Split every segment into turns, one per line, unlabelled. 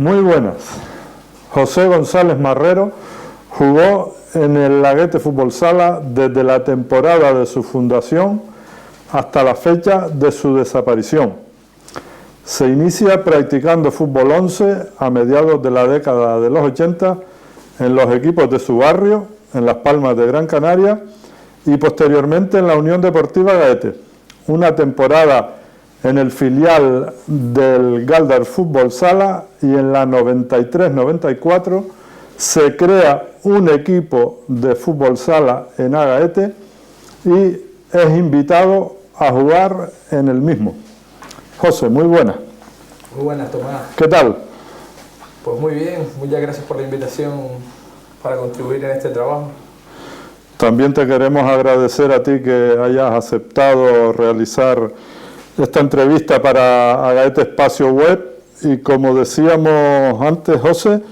Muy buenas. José González Marrero jugó en el Laguete Fútbol Sala desde la temporada de su fundación hasta la fecha de su desaparición. Se inicia practicando fútbol 11 a mediados de la década de los 80 en los equipos de su barrio, en Las Palmas de Gran Canaria, y posteriormente en la Unión Deportiva Gaete. Una temporada en el filial del Galdar Fútbol Sala, y en la 93-94 se crea un equipo de fútbol sala en Agaete y es invitado a jugar en el mismo. José, muy buenas.
Muy buenas, Tomás.
¿Qué tal?
Pues muy bien, muchas gracias por la invitación para contribuir en este trabajo.
También te queremos agradecer a ti que hayas aceptado realizar esta entrevista para Agaete Espacio Web, y como decíamos antes, José,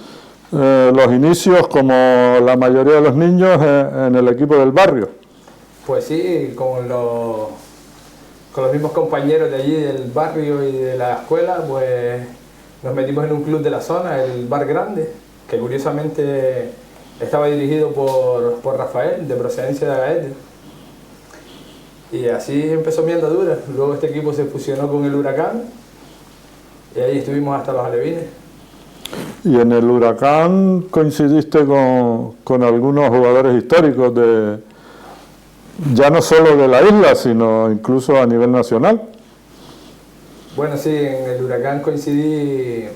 los inicios, como la mayoría de los niños, en el equipo del barrio.
Pues sí, con los mismos compañeros de allí del barrio y de la escuela, pues nos metimos en un club de la zona, el Bar Grande, que curiosamente estaba dirigido por Rafael, de procedencia de Agaete. Y así empezó mi andadura. Luego este equipo se fusionó con el Huracán y ahí estuvimos hasta los alevines.
Y en el Huracán coincidiste con algunos jugadores históricos, ya no solo de la isla, sino incluso a nivel nacional.
Bueno, sí, en el Huracán coincidí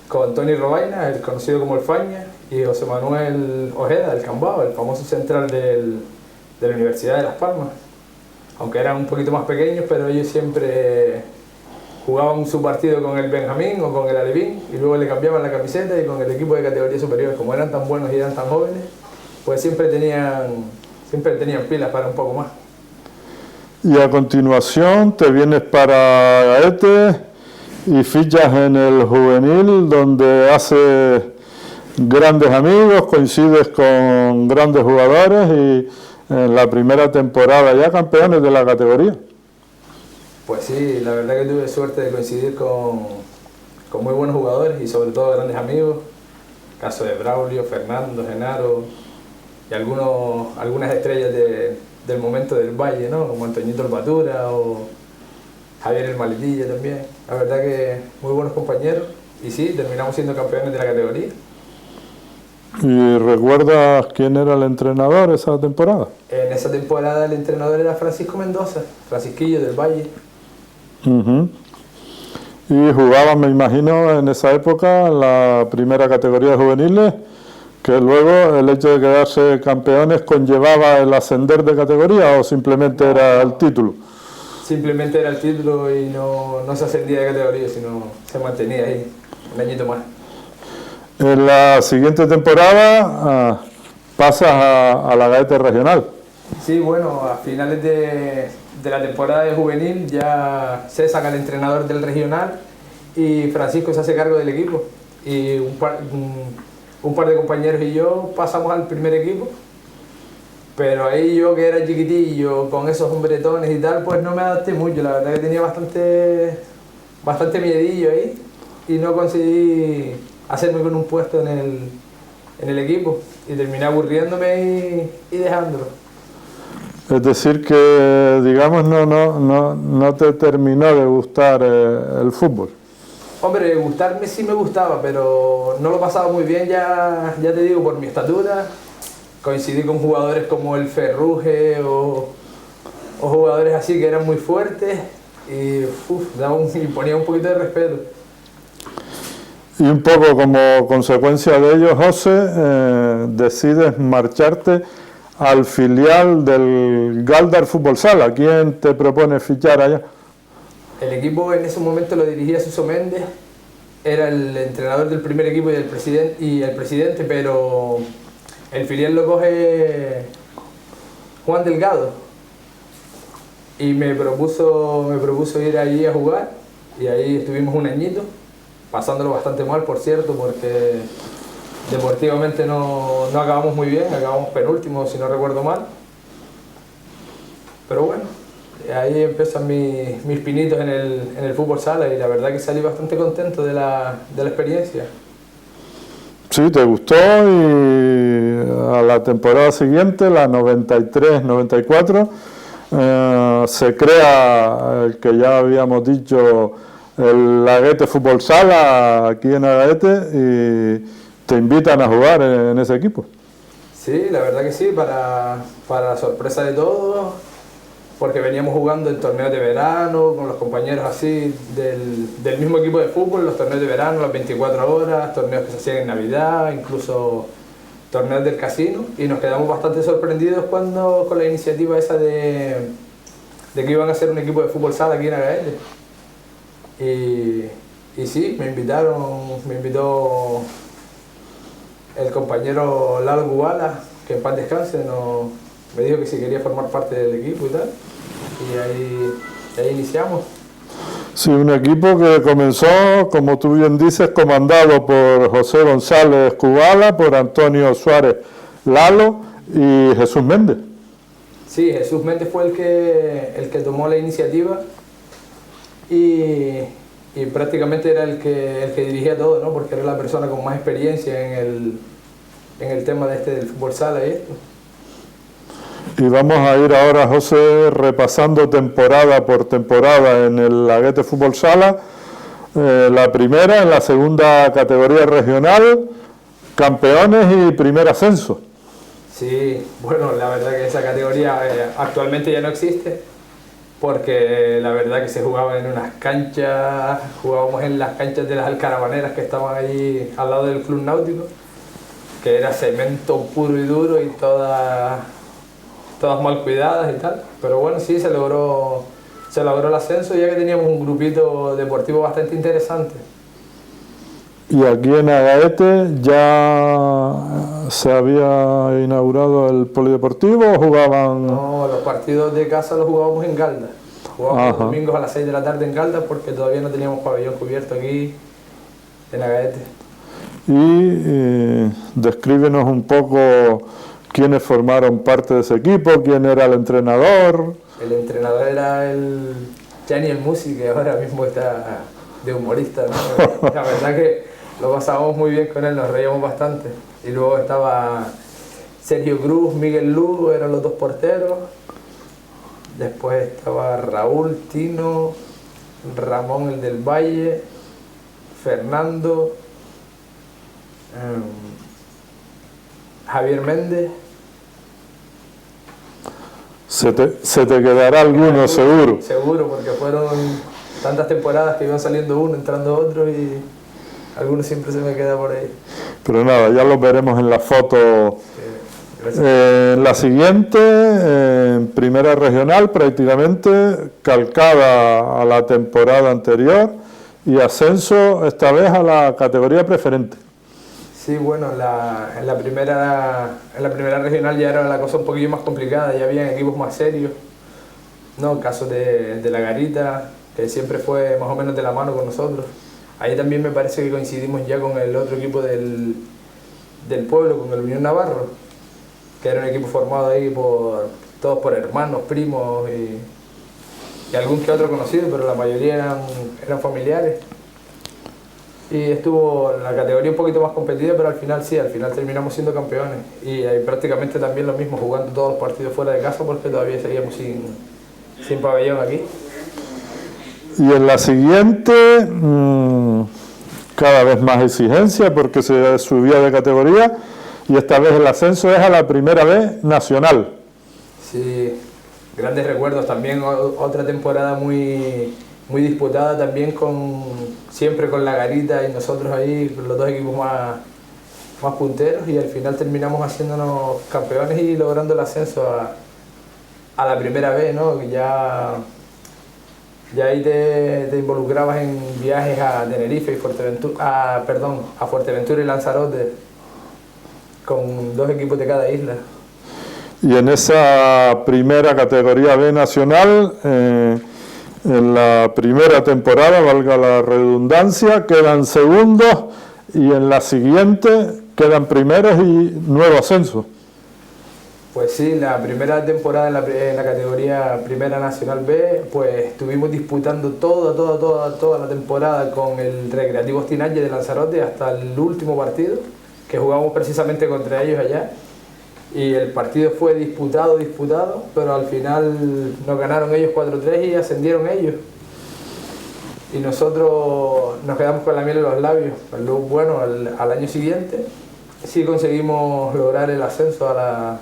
con Tony Robaina, el conocido como el Faña, y José Manuel Ojeda, el Cambao, el famoso central de la Universidad de Las Palmas. Aunque eran un poquito más pequeños, pero ellos siempre jugaban su partido con el Benjamín o con el Alevín y luego le cambiaban la camiseta, y con el equipo de categoría superior, como eran tan buenos y eran tan jóvenes, pues siempre tenían pilas para un poco más.
Y a continuación te vienes para Gaete y fichas en el juvenil, donde haces grandes amigos, coincides con grandes jugadores y en la primera temporada ya campeones de la categoría.
Pues sí, la verdad que tuve suerte de coincidir con muy buenos jugadores y sobre todo grandes amigos. Caso de Braulio, Fernando, Genaro y algunas estrellas del momento del Valle, ¿no? Como Antoñito el Batura o Javier el Maletilla también. La verdad que muy buenos compañeros y sí, terminamos siendo campeones de la categoría.
¿Y recuerdas quién era el entrenador esa temporada?
En esa temporada el entrenador era Francisco Mendoza, Francisquillo del Valle.
Y jugaban, me imagino, en esa época en la primera categoría de juveniles, que luego el hecho de quedarse campeones conllevaba el ascender de categoría, ¿o simplemente era el título?
Simplemente era el título y no se ascendía de categoría, sino se mantenía ahí un añito más.
En la siguiente temporada pasas a la Gaete Regional.
Sí, bueno, a finales de la temporada de juvenil ya se saca el entrenador del regional y Francisco se hace cargo del equipo. Y un par de compañeros y yo pasamos al primer equipo, pero ahí yo, que era chiquitillo, con esos hombretones y tal, pues no me adapté mucho. La verdad que tenía bastante miedillo ahí y no conseguí hacerme con un puesto en el equipo y terminé aburriéndome y dejándolo.
Es decir que, digamos, no te terminó de gustar el fútbol.
Hombre, gustarme sí me gustaba, pero no lo pasaba muy bien, ya te digo, por mi estatura. Coincidí con jugadores como el Ferruje o jugadores así que eran muy fuertes y ponía un poquito de respeto.
Y un poco como consecuencia de ello, José, decides marcharte al filial del Galdar Fútbol Sala. ¿Quién te propone fichar allá?
El equipo en ese momento lo dirigía Suso Méndez, era el entrenador del primer equipo y el presidente, pero el filial lo coge Juan Delgado y me propuso ir allí a jugar, y ahí estuvimos un añito, pasándolo bastante mal, por cierto, porque deportivamente no acabamos muy bien, acabamos penúltimos si no recuerdo mal, pero bueno, ahí empiezan mis pinitos en el fútbol sala y la verdad que salí bastante contento de la experiencia.
Sí, te gustó y a la temporada siguiente, la 93-94, se crea el que ya habíamos dicho, el Agaete Fútbol Sala aquí en Agaete y te invitan a jugar en ese equipo.
Sí, la verdad que sí, para sorpresa de todos, porque veníamos jugando en torneos de verano con los compañeros así del mismo equipo de fútbol, los torneos de verano, las 24 horas, torneos que se hacían en Navidad, incluso torneos del casino, y nos quedamos bastante sorprendidos con la iniciativa esa de que iban a hacer un equipo de fútbol sala aquí en Agaete. Y sí, me invitó el compañero Lalo Kubala, que en paz descanse, me dijo que si quería formar parte del equipo y tal, y ahí iniciamos.
Sí, un equipo que comenzó, como tú bien dices, comandado por José González Kubala, por Antonio Suárez Lalo y Jesús Méndez.
Sí, Jesús Méndez fue el que tomó la iniciativa y prácticamente era el que dirigía todo, ¿no? Porque era la persona con más experiencia en el tema del fútbol sala y esto.
Y vamos a ir ahora, José, repasando temporada por temporada en el Agaete Fútbol Sala. La primera, en la segunda categoría regional, campeones y primer ascenso.
Sí, bueno, la verdad que esa categoría actualmente ya no existe, porque la verdad que se jugaba en unas canchas, jugábamos en las canchas de las alcaravaneras que estaban allí al lado del Club Náutico, que era cemento puro y duro y todas mal cuidadas y tal, pero bueno, sí se logró el ascenso, ya que teníamos un grupito deportivo bastante interesante.
Y aquí en Agaete ya se había inaugurado el polideportivo o jugaban...
No, los partidos de casa los jugábamos en Galda. Jugábamos los domingos a las 6 de la tarde en Galda porque todavía no teníamos pabellón cubierto aquí en Agaete.
Y descríbenos un poco quiénes formaron parte de ese equipo, quién era el entrenador.
El entrenador era el Gianni el Musi, que ahora mismo está de humorista, ¿no? La verdad que lo pasábamos muy bien con él, nos reíamos bastante. Y luego estaba Sergio Cruz, Miguel Lugo, eran los dos porteros. Después estaba Raúl, Tino, Ramón el del Valle, Fernando, Javier Méndez.
Se te quedará alguno, seguro.
Seguro, porque fueron tantas temporadas que iban saliendo uno, entrando otro y algunos siempre se me queda por ahí.
Pero nada, ya los veremos en la foto. En la siguiente, en primera regional, prácticamente calcada a la temporada anterior y ascenso esta vez a la categoría preferente.
Sí, bueno, en la primera regional ya era la cosa un poquillo más complicada, ya habían equipos más serios, ¿no? El caso de la Garita, que siempre fue más o menos de la mano con nosotros. Ahí también me parece que coincidimos ya con el otro equipo del pueblo, con el Unión Navarro, que era un equipo formado ahí todos por hermanos, primos y algún que otro conocido, pero la mayoría eran familiares. Y estuvo la categoría un poquito más competida, pero al final terminamos siendo campeones. Y ahí prácticamente también lo mismo, jugando todos los partidos fuera de casa porque todavía seguíamos sin pabellón aquí.
Y en la siguiente, cada vez más exigencia porque se subía de categoría y esta vez el ascenso es a la primera vez nacional.
Sí, grandes recuerdos también, otra temporada muy disputada también siempre con la Garita y nosotros ahí, los dos equipos más punteros, y al final terminamos haciéndonos campeones y logrando el ascenso a la primera vez, ¿no? Que ya ahí te involucrabas en viajes a Tenerife y Fuerteventura, a Fuerteventura y Lanzarote, con dos equipos de cada isla.
Y en esa primera categoría B nacional, en la primera temporada, valga la redundancia, quedan segundos y en la siguiente quedan primeros y nuevo ascenso.
Pues sí, la primera temporada en la categoría Primera Nacional B, pues estuvimos disputando toda la temporada con el Recreativo Ostinalle de Lanzarote hasta el último partido, que jugamos precisamente contra ellos allá. Y el partido fue disputado, pero al final nos ganaron ellos 4-3 y ascendieron ellos. Y nosotros nos quedamos con la miel en los labios. Pero bueno, al año siguiente sí conseguimos lograr el ascenso a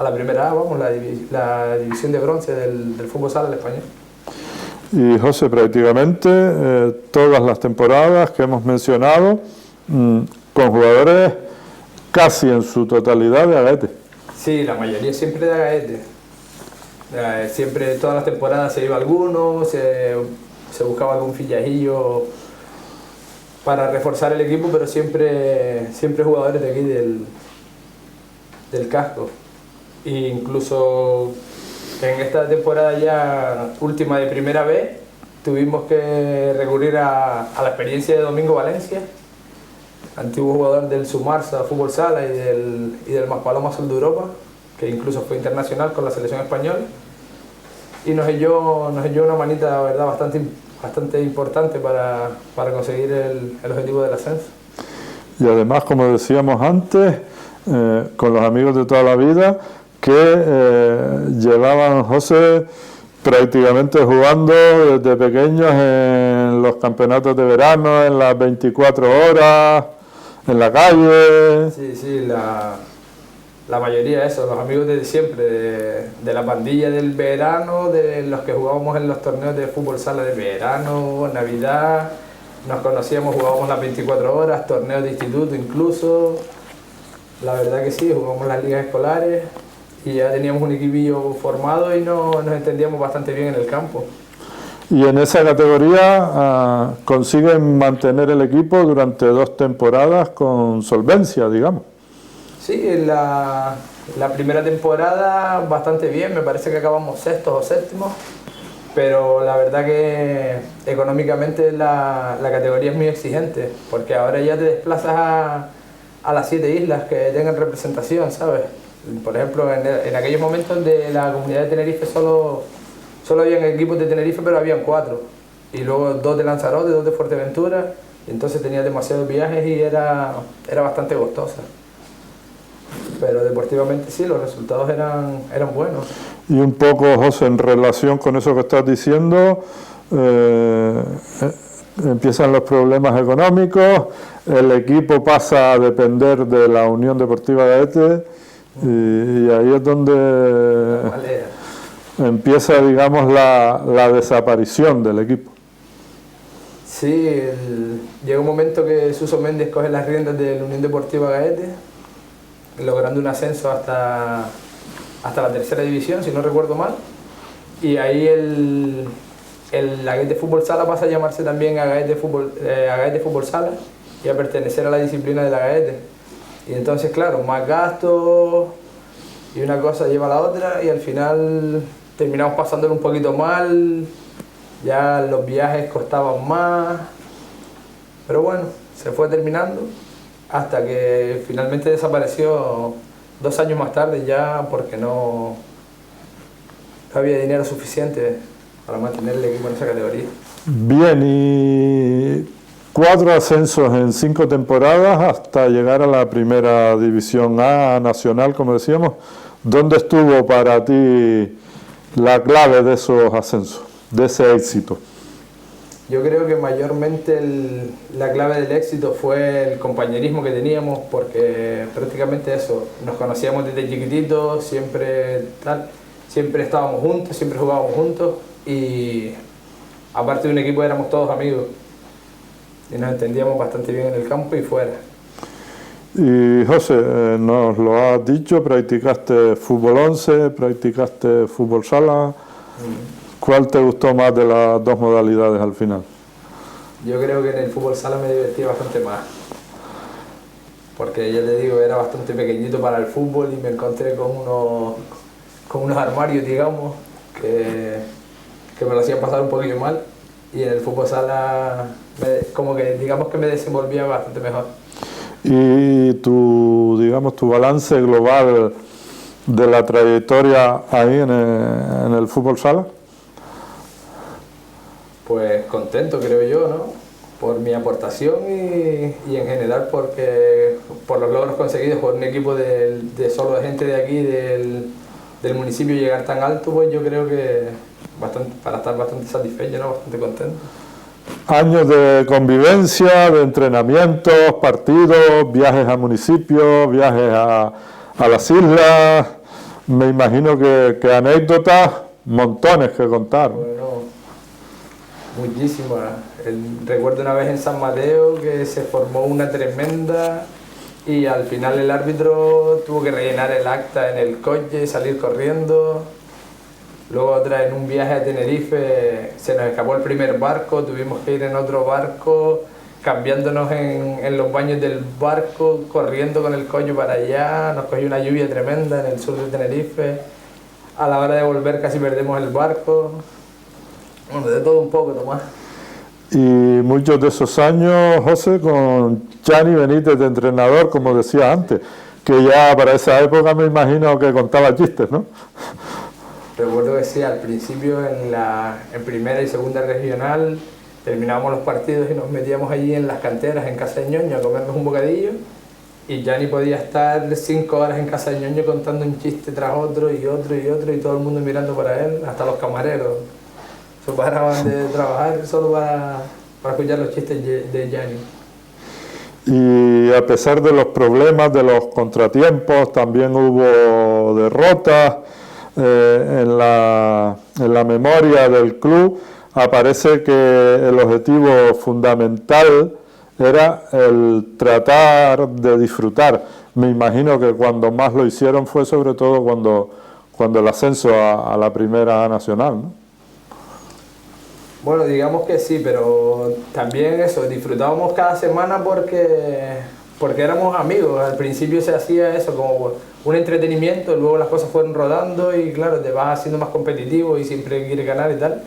la primera A, vamos, la división de bronce del fútbol sala del español.
Y José, prácticamente todas las temporadas que hemos mencionado, con jugadores casi en su totalidad de Agaete.
Sí, la mayoría siempre de Agaete. Siempre, todas las temporadas se iba alguno, se buscaba algún fillajillo para reforzar el equipo, pero siempre jugadores de aquí del casco. E incluso en esta temporada ya última de primera B tuvimos que recurrir a la experiencia de Domingo Valencia, antiguo jugador del Sumarsa Fútbol Sala y del Maspalomas Azul de Europa, que incluso fue internacional con la selección española, y nos dio una manita, la verdad, bastante importante para conseguir el objetivo del ascenso.
Y además, como decíamos antes, con los amigos de toda la vida, que llevaban, José, prácticamente jugando desde pequeños en los campeonatos de verano, en las 24 horas, en la calle.
Sí, la mayoría de eso, los amigos de siempre, de la pandilla del verano, de los que jugábamos en los torneos de fútbol sala de verano, Navidad, nos conocíamos, jugábamos las 24 horas, torneos de instituto incluso. La verdad que sí, jugábamos las ligas escolares y ya teníamos un equipillo formado y nos entendíamos bastante bien en el campo.
Y en esa categoría consiguen mantener el equipo durante 2 temporadas con solvencia, digamos.
Sí, en la primera temporada bastante bien, me parece que acabamos sextos o séptimos, pero la verdad que económicamente la categoría es muy exigente, porque ahora ya te desplazas a las 7 islas que tengan representación, ¿sabes? Por ejemplo, en aquellos momentos de la comunidad de Tenerife solo habían equipos de Tenerife, pero habían 4, y luego 2 de Lanzarote, 2 de Fuerteventura, y entonces tenía demasiados viajes y era bastante costosa. Pero deportivamente sí, los resultados eran buenos.
Y un poco, José, en relación con eso que estás diciendo, empiezan los problemas económicos, el equipo pasa a depender de la Unión Deportiva de Agaete y ahí es donde empieza, digamos, la desaparición del equipo.
Sí, llega un momento que Suso Méndez coge las riendas de la Unión Deportiva Agaete, logrando un ascenso hasta la tercera división, si no recuerdo mal, y ahí el Agaete Fútbol Sala pasa a llamarse también Agaete Fútbol Sala y a pertenecer a la disciplina del Agaete. Y entonces, claro, más gastos y una cosa lleva a la otra y al final terminamos pasándolo un poquito mal, ya los viajes costaban más, pero bueno, se fue terminando hasta que finalmente desapareció 2 años más tarde ya porque no había dinero suficiente para mantener el equipo en esa categoría.
Bien, y 4 ascensos en 5 temporadas hasta llegar a la primera división A nacional, como decíamos. ¿Dónde estuvo para ti la clave de esos ascensos, de ese éxito?
Yo creo que mayormente la clave del éxito fue el compañerismo que teníamos, porque prácticamente eso, nos conocíamos desde chiquititos, siempre estábamos juntos, siempre jugábamos juntos y aparte de un equipo éramos todos amigos y nos entendíamos bastante bien en el campo y fuera.
Y José, nos lo has dicho, practicaste fútbol 11, practicaste fútbol sala. ¿Cuál te gustó más de las 2 modalidades al final?
Yo creo que en el fútbol sala me divertí bastante más, porque ya te digo, era bastante pequeñito para el fútbol y me encontré con unos armarios, digamos, que me lo hacían pasar un poquillo mal, y en el fútbol sala como que digamos que me desenvolvía bastante mejor.
Y tu balance global de la trayectoria ahí en el fútbol sala.
Pues contento, creo yo, ¿no? por mi aportación y en general por los logros conseguidos por un equipo de solo de gente de aquí, del municipio, llegar tan alto, pues yo creo que para estar bastante satisfecho, ¿no? Bastante contento.
Años de convivencia, de entrenamientos, partidos, viajes a municipios, viajes a las islas. Me imagino que anécdotas, montones que contar.
Bueno, muchísimas. Recuerdo una vez en San Mateo que se formó una tremenda y al final el árbitro tuvo que rellenar el acta en el coche, salir corriendo. Luego otra en un viaje a Tenerife se nos escapó el primer barco, tuvimos que ir en otro barco, cambiándonos en los baños del barco, corriendo con el coche para allá, nos cogió una lluvia tremenda en el sur de Tenerife. A la hora de volver casi perdemos el barco. Bueno, de todo un poco, Tomás.
Y muchos de esos años, José, con Chani Benítez de entrenador, como decía antes, que ya para esa época me imagino que contaba chistes, ¿no?
Recuerdo que sí, al principio en primera y segunda regional terminábamos los partidos y nos metíamos allí en las canteras en Casa de Ñoño a comernos un bocadillo y Chani podía estar 5 horas en Casa de Ñoño contando un chiste tras otro y otro y otro y todo el mundo mirando para él, hasta los camareros. Se paraban de trabajar solo para escuchar los chistes de Chani.
Y a pesar de los problemas, de los contratiempos, también hubo derrotas. En la memoria del club aparece que el objetivo fundamental era el tratar de disfrutar. Me imagino que cuando más lo hicieron fue sobre todo cuando el ascenso a la Primera Nacional, ¿no?
Bueno, digamos que sí, pero también eso, disfrutábamos cada semana porque éramos amigos. Al principio se hacía eso como un entretenimiento, luego las cosas fueron rodando y claro, te vas haciendo más competitivo y siempre quieres ganar y tal.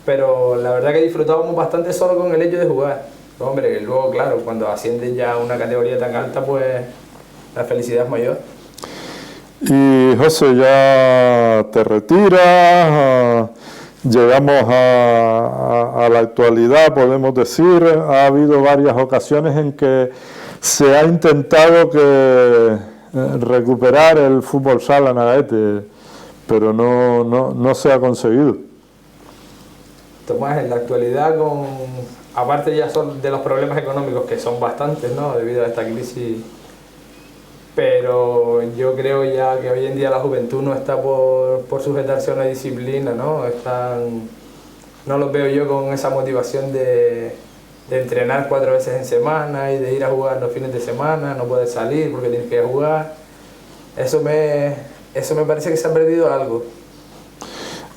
Pero la verdad que disfrutábamos bastante solo con el hecho de jugar. Hombre, luego claro, cuando asciendes ya a una categoría tan alta, pues la felicidad es mayor.
Y José, ya te retiras, llegamos a la actualidad, podemos decir. Ha habido varias ocasiones en que se ha intentado recuperar el fútbol sala en Agaete, pero no se ha conseguido.
Tomás, en la actualidad, aparte ya son de los problemas económicos, que son bastantes, ¿no?, debido a esta crisis, pero yo creo ya que hoy en día la juventud no está por sujetarse a una disciplina, ¿no? No los veo yo con esa motivación de entrenar 4 veces en semana y de ir a jugar los fines de semana, no poder salir porque tienes que ir a jugar. Eso me parece que se ha perdido algo.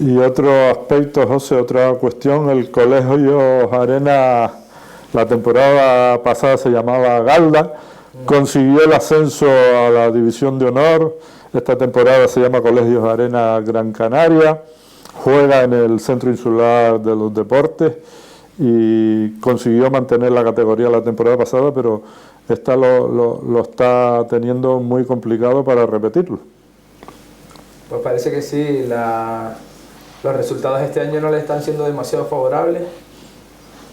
Y otro aspecto, José, otra cuestión, el Colegio Arena, la temporada pasada se llamaba Galda, consiguió el ascenso a la División de Honor. Esta temporada se llama Colegios Arena Gran Canaria, juega en el Centro Insular de los Deportes y consiguió mantener la categoría la temporada pasada, pero esta lo está teniendo muy complicado para repetirlo.
Pues parece que sí, los resultados este año no le están siendo demasiado favorables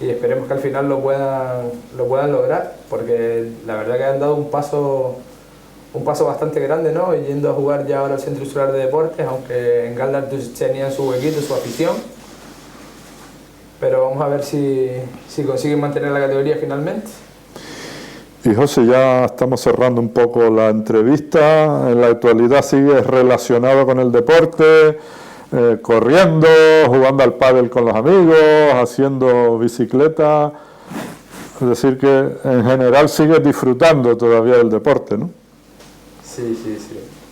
y esperemos que al final lo puedan lograr, porque la verdad que han dado un paso bastante grande, ¿no?, yendo a jugar ya ahora al Centro Insular de Deportes, aunque en Galdar tenían su huequito, su afición. Pero vamos a ver si consiguen mantener la categoría finalmente.
Y José, ya estamos cerrando un poco la entrevista. En la actualidad sigues relacionado con el deporte, corriendo, jugando al pádel con los amigos, haciendo bicicleta. Es decir que en general sigues disfrutando todavía del deporte, ¿no?
Sí.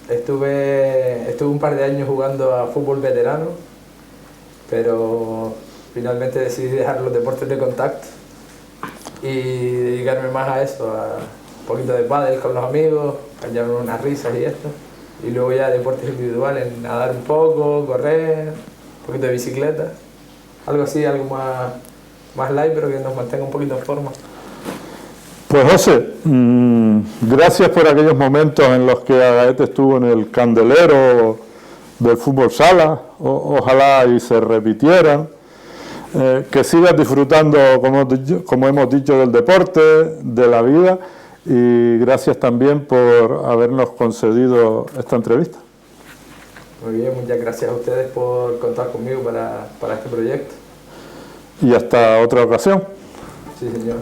Estuve un par de años jugando a fútbol veterano, pero finalmente decidí dejar los deportes de contacto y dedicarme más a eso, a un poquito de pádel con los amigos, a echarme unas risas y esto. Y luego ya deportes individuales, nadar un poco, correr, un poquito de bicicleta, algo así, algo más light, pero que nos mantenga un poquito en forma.
Pues José, gracias por aquellos momentos en los que Agaete estuvo en el candelero del fútbol sala, ojalá y se repitieran. Que sigas disfrutando, como hemos dicho, del deporte, de la vida, y gracias también por habernos concedido esta entrevista.
Muy bien, muchas gracias a ustedes por contar conmigo para este proyecto.
Y hasta otra ocasión.
Sí, señor.